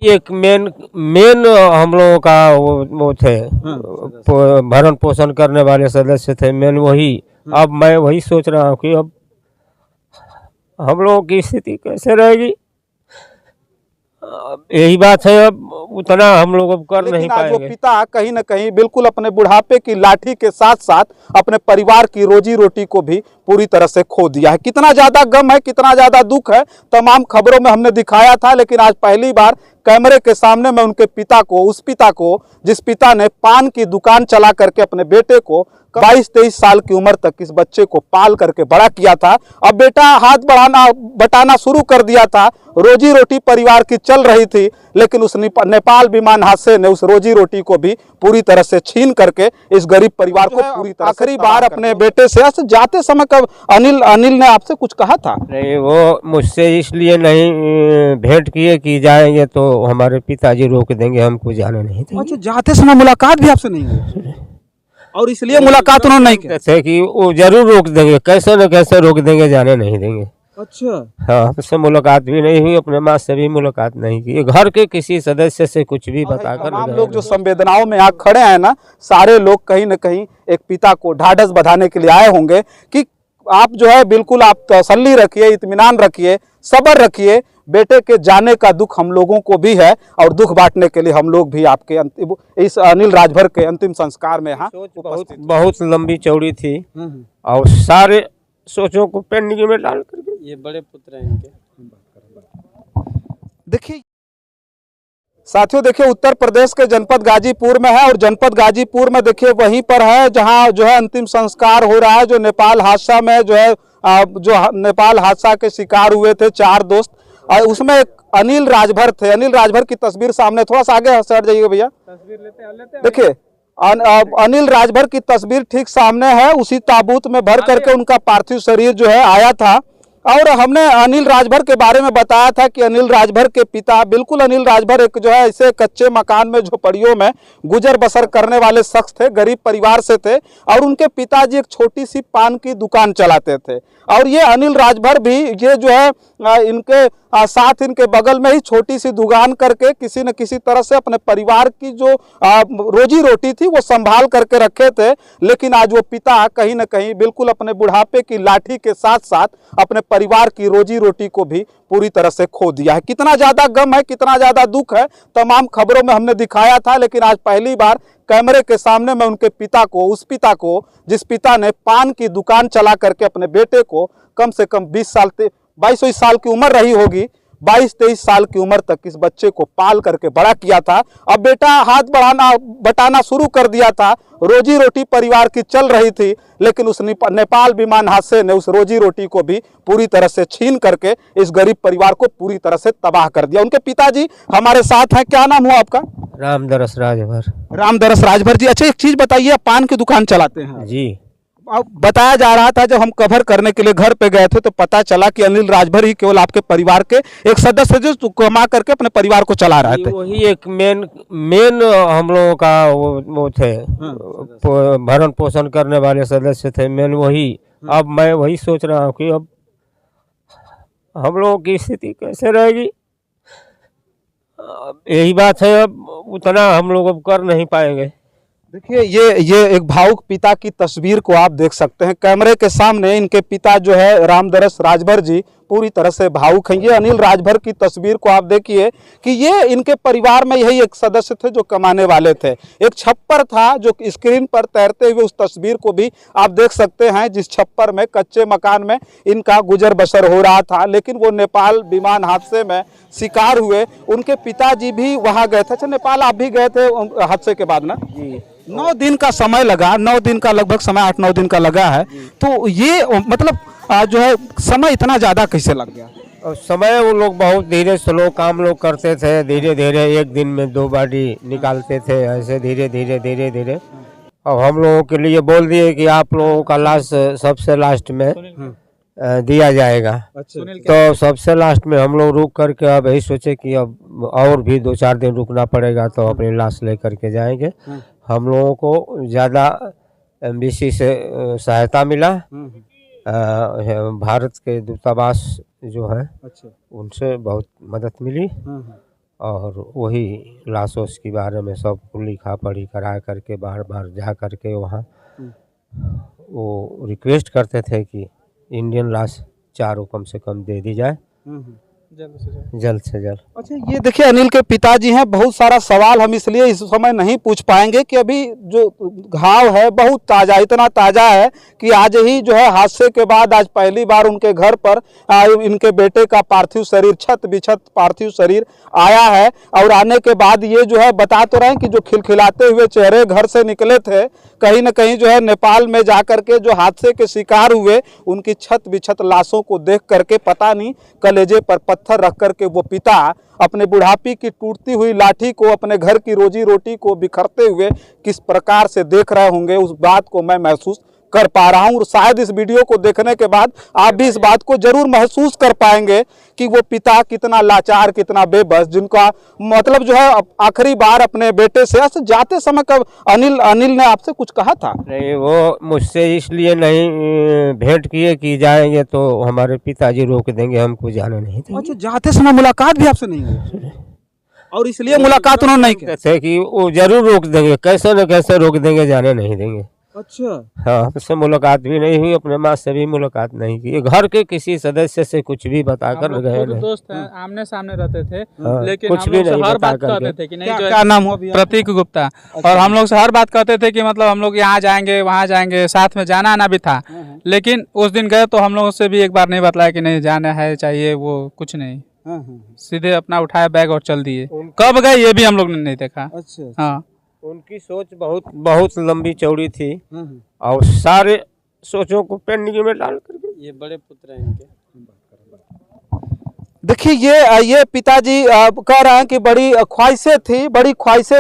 एक main main हम लोगों का वो थे, भरण पोषण करने वाले सदस्य थे मेन वही। अब मैं वही सोच रहा हूँ कि अब हम लोगों की स्थिति कैसे रहेगी। यही बात है, अब उतना हम लोग अब कर नहीं लेकिन आज वो पाएंगे। पिता कहीं न कहीं बिल्कुल अपने बुढ़ापे की लाठी के साथ साथ अपने परिवार की रोजी रोटी को भी पूरी तरह से खो दिया है। कितना ज्यादा गम है, कितना ज्यादा दुख है, तमाम खबरों में हमने दिखाया था, लेकिन आज पहली बार कैमरे के सामने मैं उनके पिता को, उस पिता को जिस पिता ने पान की दुकान चला करके अपने बेटे को 22-23 साल की उम्र तक इस बच्चे को पाल करके बड़ा किया था। अब बेटा हाथ बढ़ाना बटाना शुरू कर दिया था, रोजी रोटी परिवार की चल रही थी, लेकिन उस नेपाल विमान हादसे ने उस रोजी रोटी को भी पूरी तरह से छीन करके इस गरीब परिवार को पूरी तरह आखिरी बार अपने बेटे से जाते समय कब अनिल ने आपसे कुछ कहा था? नहीं, वो मुझसे इसलिए नहीं भेंट किए कि जाएंगे तो हमारे पिताजी रोक देंगे, हमको जाने नहीं देंगे। अच्छा, जाते समय मुलाकात भी आपसे नहीं हुई और इसलिए मुलाकात उन्होंने नहीं की थे कि वो जरूर रोक देंगे, कैसे न कैसे रोक देंगे, जाने नहीं देंगे। अच्छा, हाँ, हमसे मुलाकात भी नहीं हुई, अपने माँ से भी मुलाकात नहीं की, घर के किसी सदस्य से कुछ भी बताकर तमाम लोग जो संवेदनाओं में यहाँ खड़े हैं ना, सारे लोग कहीं न कहीं एक पिता को ढाढ़स बंधाने के लिए आए होंगे कि आप जो है बिल्कुल आप तसल्ली रखिए, इत्मीनान रखिए, सब्र रखिए। बेटे के जाने का दुख हम लोगों को भी है और दुख बांटने के लिए हम लोग भी आपके इस अनिल राजभर के अंतिम संस्कार में यहाँ बहुत लंबी चौड़ी थी और सारे सोचों को पेंडिंग में डाल करके ये बड़े पुत्र हैं इनके। देखिए साथियों, देखिए उत्तर प्रदेश के जनपद गाजीपुर में है और जनपद गाजीपुर में देखिए वहीं पर है जहां जो है अंतिम संस्कार हो रहा है। जो नेपाल हादसा में जो है जो नेपाल हादसा के शिकार हुए थे 4 दोस्त, और उसमें एक अनिल राजभर थे। अनिल राजभर की तस्वीर सामने, थोड़ा सा आगे हट जाइएगा भैया, तस्वीर लेते देखिए अनिल राजभर की तस्वीर ठीक सामने है। उसी ताबूत में भर करके उनका पार्थिव शरीर जो है आया था और हमने अनिल राजभर के बारे में बताया था कि अनिल राजभर के पिता, बिल्कुल अनिल राजभर एक जो है ऐसे कच्चे मकान में झोपड़ियों में गुजर बसर करने वाले शख्स थे, गरीब परिवार से थे और उनके पिताजी एक छोटी सी पान की दुकान चलाते थे। और ये अनिल राजभर भी ये जो है इनके साथ इनके बगल में ही छोटी सी दुकान करके किसी न किसी तरह से अपने परिवार की जो रोजी रोटी थी वो संभाल करके रखे थे। लेकिन आज वो पिता कहीं न कहीं बिल्कुल अपने बुढ़ापे की लाठी के साथ साथ अपने परिवार की रोजी रोटी को भी पूरी तरह से खो दिया है। कितना ज्यादा गम है, कितना ज्यादा दुख है, तमाम खबरों में हमने दिखाया था, लेकिन आज पहली बार कैमरे के सामने मैं उनके पिता को, उस पिता को जिस पिता ने पान की दुकान चला करके अपने बेटे को कम से कम 22 साल की उम्र रही होगी, 22-23 साल की उम्र तक इस बच्चे को पाल करके बड़ा किया था। अब बेटा हाथ बढ़ाना बटाना शुरू कर दिया था, रोजी रोटी परिवार की चल रही थी, लेकिन उस नेपाल विमान हादसे ने उस रोजी रोटी को भी पूरी तरह से छीन करके इस गरीब परिवार को पूरी तरह से तबाह कर दिया। उनके पिताजी हमारे साथ हैं। क्या नाम हुआ आपका? रामदरस राजभर। रामदरस राजभर जी, अच्छा एक चीज बताइए, आप पान की दुकान चलाते हैं जी। अब बताया जा रहा था, जब हम कवर करने के लिए घर पे गए थे तो पता चला कि अनिल राजभर ही केवल आपके परिवार के एक सदस्य जो कमा करके अपने परिवार को चला रहे थे। वही एक मेन हम लोगों का वो थे, भरण पोषण करने वाले सदस्य थे मेन वही। अब मैं वही सोच रहा हूँ कि अब हम लोगों की स्थिति कैसे रहेगी। यही बात है, अब उतना हम लोग अब कर नहीं पाएंगे। देखिए ये एक भावुक पिता की तस्वीर को आप देख सकते हैं कैमरे के सामने। इनके पिता जो है रामदरस राजभर जी पूरी तरह से भावुक हैं। ये अनिल राजभर की तस्वीर को आप देखिए कि ये इनके परिवार में यही एक सदस्य थे जो कमाने वाले थे। एक छप्पर था जो स्क्रीन पर तैरते हुए, उस तस्वीर को भी आप देख सकते हैं, जिस छप्पर में कच्चे मकान में इनका गुजर बसर हो रहा था। लेकिन वो नेपाल विमान हादसे में शिकार हुए, उनके पिताजी भी वहाँ गए थे। अच्छा, नेपाल आप भी गए थे हादसे के बाद ना? जी। 9 दिन का समय लगा, 9 दिन का लगभग समय, 8-9 दिन का लगा है। तो ये मतलब जो है समय इतना ज्यादा कैसे लग गया? और समय वो लोग बहुत धीरे स्लो काम लोग करते थे, धीरे धीरे एक दिन में 2 बाटी निकालते थे, ऐसे धीरे धीरे। और हम लोगों के लिए बोल दिए कि आप लोगों का लास्ट सबसे लास्ट में दिया जाएगा। अच्छा। तो सबसे लास्ट में हम लोग रुक करके अब यही सोचे कि अब और भी 2-4 दिन रुकना पड़ेगा तो अपनी लाश ले करके जाएंगे। हम लोगों को ज़्यादा एमबीसी से सहायता मिला, भारत के दूतावास जो है, अच्छा, उनसे बहुत मदद मिली और वही लाशों के बारे में सबको लिखा पढ़ी करा करके बार बार जा करके वहाँ वो रिक्वेस्ट करते थे कि इंडियन लाश 4 कम से कम दे दी जाए जल्द से जल्द। अच्छा, ये देखिए अनिल के पिताजी हैं। बहुत सारा सवाल हम इसलिए इस समय नहीं पूछ पाएंगे कि अभी जो घाव है बहुत ताज़ा, इतना ताज़ा है कि आज ही जो है हादसे के बाद आज पहली बार उनके घर पर इनके बेटे का पार्थिव शरीर, छत बिछत पार्थिव शरीर आया है। और आने के बाद ये जो है बता तो रहे हैं कि जो खिलखिलाते हुए चेहरे घर से निकले थे, कहीं ना कहीं जो है नेपाल में जाकर के जो हादसे के शिकार हुए उनकी छत बिछत लाशों को देख करके पता नहीं कलेजे पर पत्थर रख करके वो पिता अपने बुढ़ापी की टूटती हुई लाठी को, अपने घर की रोजी रोटी को बिखरते हुए किस प्रकार से देख रहे होंगे, उस बात को मैं महसूस कर पा रहा हूं। और शायद इस वीडियो को देखने के बाद आप भी इस बात को जरूर महसूस कर पाएंगे कि वो पिता कितना लाचार, कितना बेबस, जिनका मतलब जो है आखिरी बार अपने बेटे से जाते समय कब अनिल ने आपसे कुछ कहा था? नहीं, वो मुझसे इसलिए नहीं भेंट किए कि जाएंगे तो हमारे पिताजी रोक देंगे, हमको जाने नहीं देंगे। अच्छा, जाते समय मुलाकात भी आपसे नहीं हुई और इसलिए मुलाकात उन्होंने नहीं की थे कि वो जरूर रोक देंगे, कैसे न कैसे रोक देंगे, जाने नहीं देंगे। अच्छा, हाँ, उससे मुलाकात भी नहीं हुई, अपने माँ से भी मुलाकात नहीं की, घर के किसी सदस्य से कुछ भी बताकर गए नहीं। दोस्त हैं, आमने सामने रहते थे, हाँ, लेकिन कुछ हम भी लोग से नहीं हर बता बात कहते करके। थे कि नहीं, क्या नाम हुआ भैया? प्रतीक गुप्ता। और हम लोग से हर बात कहते थे कि मतलब हम लोग यहाँ जाएंगे वहाँ जाएंगे, साथ में जाना आना भी था। लेकिन उस दिन गए तो हम लोगों से भी एक बार नहीं बतलाया कि नहीं जाना है, चाहिए वो कुछ नहीं, सीधे अपना उठाया बैग और चल दिए। कब गए ये भी हम लोग ने नहीं देखा। अच्छा, हाँ, उनकी सोच बहुत लंबी चौड़ी थी और सारे सोचों को पेंडिंग में डाल करके ये बड़े पुत्र हैं इनके। देखिए ये पिताजी कह रहे हैं कि बड़ी ख्वाहिशें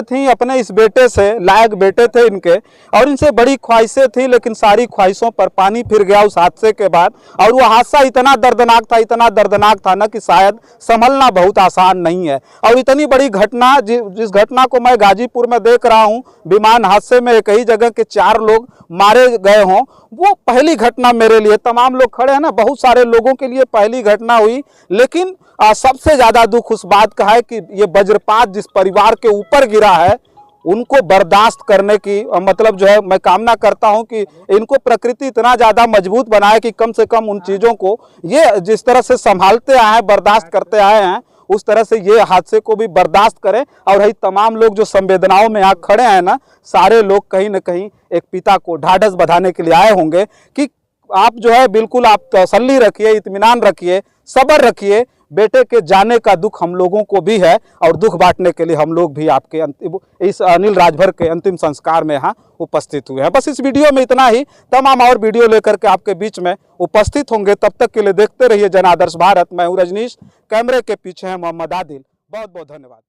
थी अपने इस बेटे से, लायक बेटे थे इनके, और इनसे बड़ी ख्वाहिशें थी, लेकिन सारी ख्वाहिशों पर पानी फिर गया उस हादसे के बाद। और वो हादसा इतना दर्दनाक था ना कि शायद संभलना बहुत आसान नहीं है। और इतनी बड़ी घटना, जिस घटना को मैं गाजीपुर में देख रहा हूँ, विमान हादसे में एक ही जगह के 4 लोग मारे गए हों, वो पहली घटना मेरे लिए, तमाम लोग खड़े हैं ना, बहुत सारे लोगों के लिए पहली घटना हुई। लेकिन सबसे ज्यादा दुख उस बात का है कि ये वज्रपात जिस परिवार के ऊपर गिरा है, उनको बर्दाश्त करने की मतलब जो है मैं कामना करता हूं कि इनको प्रकृति इतना ज्यादा मजबूत बनाए कि कम से कम उन चीजों को ये जिस तरह से संभालते आए हैं, बर्दाश्त करते आए हैं, उस तरह से ये हादसे को भी बर्दाश्त करें। और यही तमाम लोग जो संवेदनाओं में यहाँ खड़े हैं ना, सारे लोग कहीं ना कहीं एक पिता को ढाढ़स बंधाने के लिए आए होंगे कि आप जो है बिल्कुल आप तसल्ली रखिए, इत्मीनान रखिए, सब्र रखिए। बेटे के जाने का दुख हम लोगों को भी है और दुख बांटने के लिए हम लोग भी आपके इस अनिल राजभर के अंतिम संस्कार में यहाँ उपस्थित हुए हैं। बस इस वीडियो में इतना ही, तमाम और वीडियो लेकर के आपके बीच में उपस्थित होंगे। तब तक के लिए देखते रहिए जन आदर्श भारत। मैं हूँ रजनीश, कैमरे के पीछे है मोहम्मद आदिल। बहुत बहुत धन्यवाद।